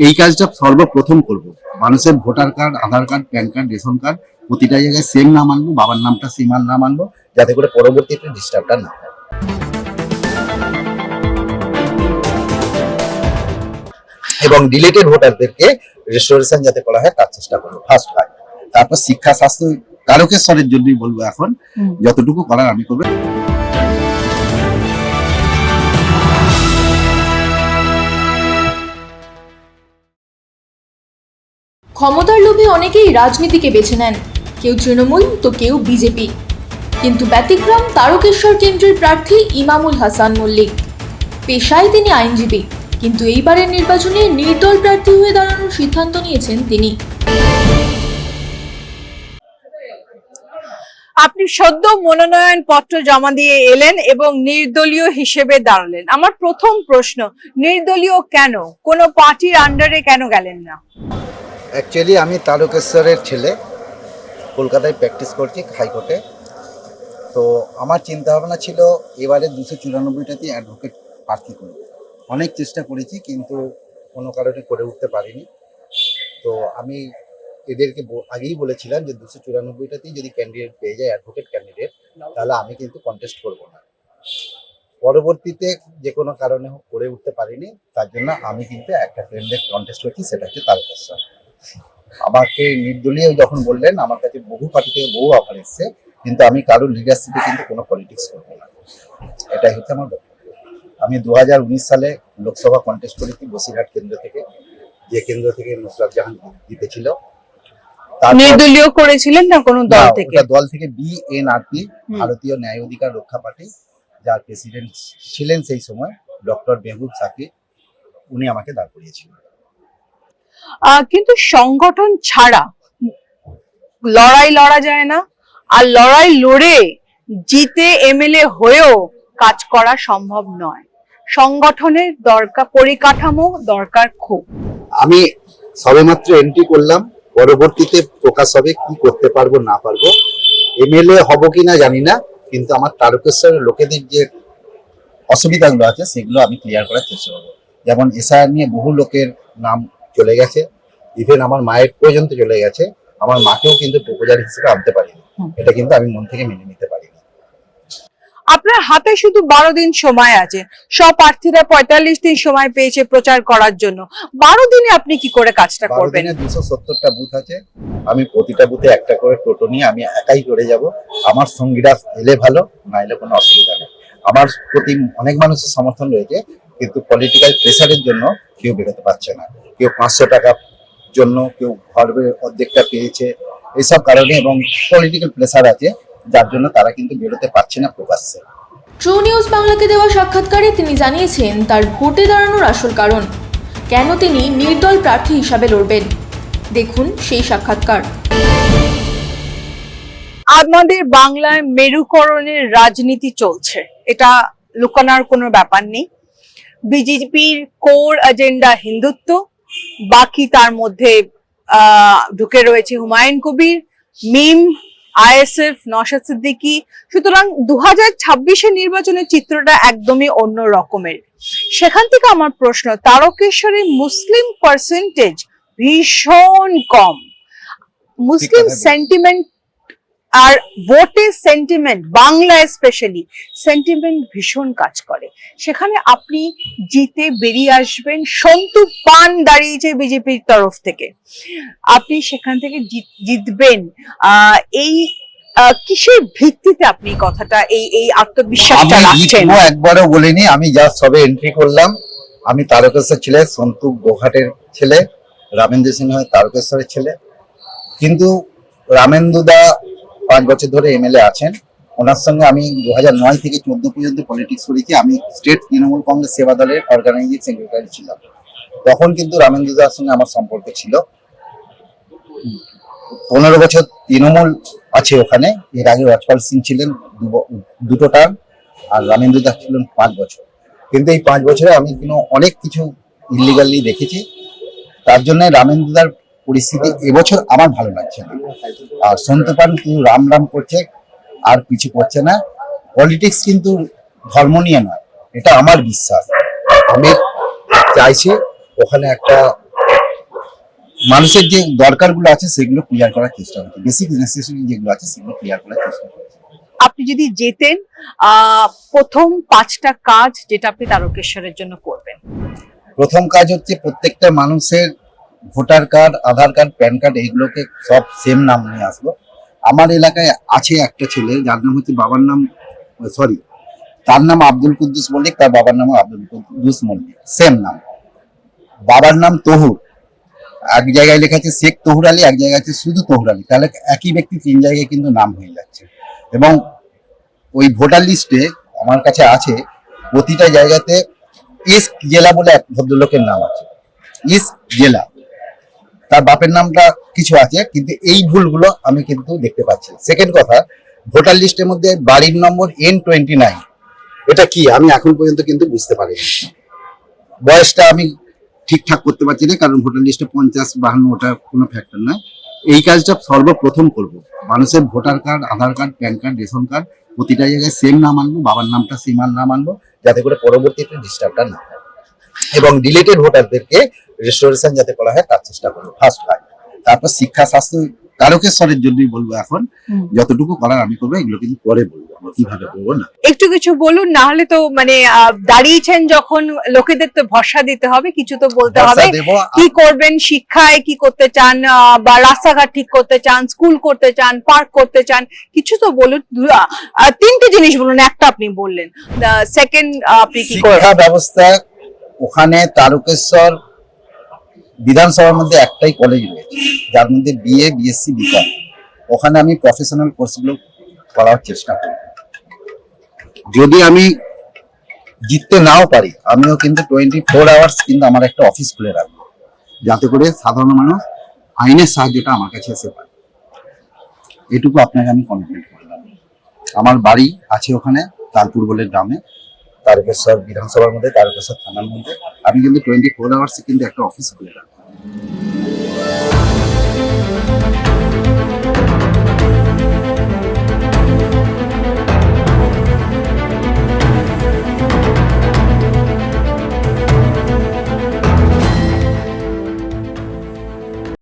এই কাজটা সর্বপ্রথম করব। মানুষের voter card, Aadhaar card, PAN card, ration card প্রতিটা জায়গায় সেম নাম আনবো, বাবার নামটা সেম নাম আনবো, যাতে করে পরবর্তীতে ডিস্টার্বটা না হয়। এবং ডিলেটেড ভোটারদেরকে রেস্টোরেশন যাতে করা হয় তার চেষ্টা করবো ফার্স্ট কাজ। তারপর শিক্ষা, স্বাস্থ্য, তারকেশ্বরের জন্যই বলবো এখন যতটুকু করার আমি করবো। ক্ষমতার লোভে অনেকেই রাজনীতিকে বেছে নেন, কেউ তৃণমূল তো কেউ বিজেপি। কিন্তু ব্যতিক্রম তারকেশ্বর কেন্দ্রের প্রার্থী ইমামুল হাসান মল্লিক। পেশায় তিনি আইনজীবী, কিন্তু এইবারের নির্বাচনে নির্দল প্রার্থী হয়ে দাঁড়ানোর সিদ্ধান্ত নিয়েছেন তিনি। আপনি সদ্য মনোনয়ন পত্র জমা দিয়ে এলেন এবং নির্দলীয় হিসেবে দাঁড়ালেন। আমার প্রথম প্রশ্ন, নির্দলীয় কেন? কোনো পার্টির আন্ডারে কেন গেলেন না? অ্যাকচুয়ালি আমি তারকেশ্বরের ছেলে, কলকাতায় প্র্যাকটিস করছি হাইকোর্টে। তো আমার চিন্তা ভাবনা ছিল এবারে 294টাতেই অ্যাডভোকেট প্রার্থী করব। অনেক চেষ্টা করেছি কিন্তু কোনো কারণে করে উঠতে পারিনি। তো আমি এদেরকে আগেই বলেছিলাম যে 294টাতেই যদি ক্যান্ডিডেট পেয়ে যায় অ্যাডভোকেট ক্যান্ডিডেট, তাহলে আমি কিন্তু কন্টেস্ট করব না। পরবর্তীতে যে কোনো কারণে করে উঠতে পারিনি, তার জন্য আমি কিন্তু একটা ক্যান্ডিডেট কন্টেস্ট করছি, সেটা হচ্ছে তারকেশ্বর। আমাকে নির্দলীয় যখন বললেন, আমার কাছে বহু পার্টি থেকে বহু অফার এসছে, কিন্তু আমি কারোর লিডারশিপে কিন্তু কোনো পলিটিক্স করবো না, এটাই হচ্ছে আমার বক্তব্য। আমি 2019 সালে লোকসভা কন্টেস্ট করেছি বসিরহাট কেন্দ্র থেকে, যে কেন্দ্র থেকে নুসরাত জাহান জিতেছিল। নির্দলীয় করেছিলেন না কোনো দল থেকে? দল থেকে বিএনআরপি, ভারতীয় ন্যায় অধিকার রক্ষা পার্টি, যার প্রেসিডেন্ট ছিলেন সেই সময় ডক্টর মেহবুব সাকিব, উনি আমাকে দাঁড় করিয়েছিলেন। কিন্তু সংগঠন ছাড়া লড়াই লড়া যায় না, আর লড়াই লড়ে জিতে এমএলএ হয়েও কাজ করা সম্ভব নয়। সংগঠনের দরকার, পরিকাঠামো দরকার খুব। আমি সবেমাত্র এন্ট্রি করলাম, পরবর্তীতে প্রকাশ হবে কি করতে পারবো না পারবো। এমএলএ হব কিনা জানি না, কিন্তু আমার তারকেশ্বরের লোকেদের যে অসুবিধাগুলো আছে সেগুলো আমি ক্লিয়ার করার চেষ্টা করবো। যেমন এসআইআর নিয়ে বহু লোকের নাম চলে গেছে, ইভেন আমার মায়ের পর্যন্ত চলে গেছে। আমার মাকেও কিন্তু প্রপোজাল হিসেবে আনতে পারিনি, এটা কিন্তু আমি মন থেকে মেনে নিতে পারিনি। আপনার হাতে শুধু 12 দিন সময় আছে, সব প্রার্থীরা 45 দিন সময় পেয়েছে প্রচার করার জন্য। 12 দিনে আপনি কি করে কাজটা করবেন? 270টা বুথ আছে, আমি প্রতিটা বুথে একটা করে টোটো নিয়ে আমি একাই করে যাব। আমার সঙ্গীরা এলে ভালো, না এলে কোনো অসুবিধা নেই। আমার প্রতি অনেক মানুষের সমর্থন রয়েছে, কিন্তু পলিটিক্যাল প্রেসারের জন্য কেউ বেরোতে পারছে না। কেউ 500 টাকার জন্য, কেউ ঘরের অর্ধেকটা পেয়েছে, এইসব কারণে, এবং পলিটিক্যাল প্রেসার আছে, যার জন্য তারা কিন্তু বেরোতে পারছে না প্রকাশ্যে। ট্রু নিউজ বাংলাকে দেওয়া সাক্ষাৎকারে তিনি জানিয়েছেন তার ভোটে দাঁড়ানোর আসল কারণ, কেন তিনি নির্দল প্রার্থী হিসাবে লড়বেন। দেখুন সেই সাক্ষাৎকার। আমাদের বাংলায় মেরুকরণের রাজনীতি চলছে, এটা লুকানোর কোনো ব্যাপার নেই। বিজেপির কোর এজেন্ডা হিন্দুত্ব, বাকি তার মধ্যে ঢুকে রয়েছে হুমায়ুন কবির, মিম, আইএসএফ, নওশাদ সিদ্দিকী। সুতরাং 2026-এর নির্বাচনের চিত্রটা একদমই অন্য রকমের। সেখান থেকে আমার প্রশ্ন, তারকেশ্বরে মুসলিম পার্সেন্টেজ ভীষণ কম। মুসলিম সেন্টিমেন্ট আর ভোটের সেন্টিমেন্ট, বাংলায় স্পেশালি সেন্টিমেন্ট ভীষণ কাজ করে। সেখানে আপনি জিতে বেরিয়ে আসবেন, সন্তু পান দাঁড়িয়েছে বিজেপির তরফ থেকে, আপনি সেখান থেকে জিতবেন। এই কিসের ভিত্তিতে আপনি কথাটা, এই আত্মবিশ্বাসটা রাখছেন? আমি একবারও বলিনি, আমি জাস্ট সবে এন্ট্রি করলাম। আমি তারকেশ্বর ছেলে, সন্তু গোঘাটের ছেলে, রামেন্দ্র সিংহ তারকেশ্বরের ছেলে। কিন্তু রামেন্দুদা 5 বছর ধরে এমএলএ আছেন, ওনার সঙ্গে আমি 2009 থেকে 14 পর্যন্ত পলিটিক্স করেছি। আমি স্টেট তৃণমূল কংগ্রেস সেবা দলের অর্গানাইজিং সেক্রেটারি ছিলাম। তখন কিন্তু রামেন্দুদার সঙ্গে আমার সম্পর্ক ছিল। 15 বছর তৃণমূল আছে ওখানে। এর আগে রাজপাল সিং ছিলেন 2 টার্ম, আর রামেন্দুদা ছিলেন 5 বছর। কিন্তু এই 5 বছরে আমি অনেক কিছু ইলিগালি দেখেছি, তার জন্য রামেন্দুদার পরিস্থিতি এবছর আমার ভালো লাগছে না। আর শুনতে পান কিন্তু রাম রাম করছে, আর কিছু করছে না। পলিটিক্স কিন্তু ধর্ম নিয়ে নয়, এটা আমার বিশ্বাস। আমি চাইছি ওখানে একটা মানুষের যে দরকারগুলো আছে সেগুলো ক্লিয়ার করার চেষ্টা করছি, বেসিক নেসেসিটি যেগুলো আছে সেগুলো ক্লিয়ার করার চেষ্টা করছি। আপনি যদি যেতেন প্রথম 5টা কাজ যেটা আপনি তারকেশ্বরের জন্য করবেন? প্রথম কাজ হচ্ছে প্রত্যেকটা মানুষের voter card, Aadhaar card, PAN card এইগুলোকে সব সেম নাম নিয়ে আসবো। আমার এলাকায় আছে একটা ছেলে যার নাম হচ্ছে তার নাম আব্দুল কুদ্দুস মল্লিক, তার বাবার নাম আব্দুল কুদ্দুস মল্লিক, সেম নাম। বাবার নাম তহুর, এক জায়গায় লেখা আছে শেখ তহুর আলী, এক জায়গায় আছে শুধু তহুর আলী, তাহলে একই ব্যক্তি 3 জায়গায় কিন্তু নাম হয়ে যাচ্ছে। এবং ওই ভোটার লিস্টে আমার কাছে আছে প্রতিটা জায়গাতে ইস্ট জেলা বলে এক ভদ্রলোকের নাম আছে, ইস্ট জেলা, তার বাপের নামটা কিছু আছে, কিন্তু এই ভুলগুলো আমি কিন্তু দেখতে পাচ্ছি। সেকেন্ড কথা, ভোটার লিস্টের মধ্যে বাড়ির নম্বর N29, এটা কি আমি এখন পর্যন্ত কিন্তু বুঝতে পারিনি। বয়সটা আমি ঠিকঠাক করতে পারছি না, কারণ ভোটার লিস্টে 50-52 ওটা কোনো ফ্যাক্টর নয়। এই কাজটা সর্বপ্রথম করব, মানুষের voter card, Aadhaar card, PAN card, ration card প্রতিটা জায়গায় সেম নাম আনবো, বাবার নামটা সেম নাম আনবো, যাতে করে পরবর্তীতে ডিস্টার্বটা না হয়। এবং ডিলেটেড ভোটারদেরকে রেস্টোরেশন যাতে করা হয় তার চেষ্টা করবো, ফার্স্ট কাজ। তারপর শিক্ষা, স্বাস্থ্য, তারকেশ্বরের জন্যই বলবো এখন, যতটুকু করার আমি করবো, এগুলো কিন্তু পরে বলবো আমরা কিভাবে করবো না। একটু কিছু বলুন, না হলে তো মানে দাঁড়িয়েছেন যখন, লোকেদের তো ভরসা দিতে হবে, কিছু তো বলতে হবে। ভরসা দেবো। কি করবেন, শিক্ষায় কি করতে চান, বা রাস্তাঘাট ঠিক করতে চান, স্কুল করতে চান, পার্ক করতে চান, কিছু তো বলুন। 3টে জিনিস বলুন, একটা আপনি বললেন, সেকেন্ড আপনি কি করবেন? শিক্ষা ব্যবস্থা, ওখানে তারকেশ্বর বিধানসভার মধ্যে একটাই কলেজ রয়েছে যার মধ্যে বিএ, বিএসসি, বিকম, ওখানে আমি প্রফেশনাল কোর্সগুলো করার চেষ্টা করি। যদি আমি জিততে নাও পারি, আমিও কিন্তু 24 আওয়ার্স কিন্তু আমার একটা অফিস খুলে রাখবো, যাতে করে সাধারণ মানুষ আইনের সাহায্যটা আমার কাছে এসে পায়। এটুকু আপনাকে আমি কমিটমেন্ট করলাম। আমার বাড়ি আছে ওখানে তালপুর বলে গ্রামে, তারকেশ্বর বিধানসভার মধ্যে, তারকেশ্বর থানার মধ্যে। আমি কিন্তু 24 আওয়ার্স কিন্তু একটা অফিস খুলে রাখবো।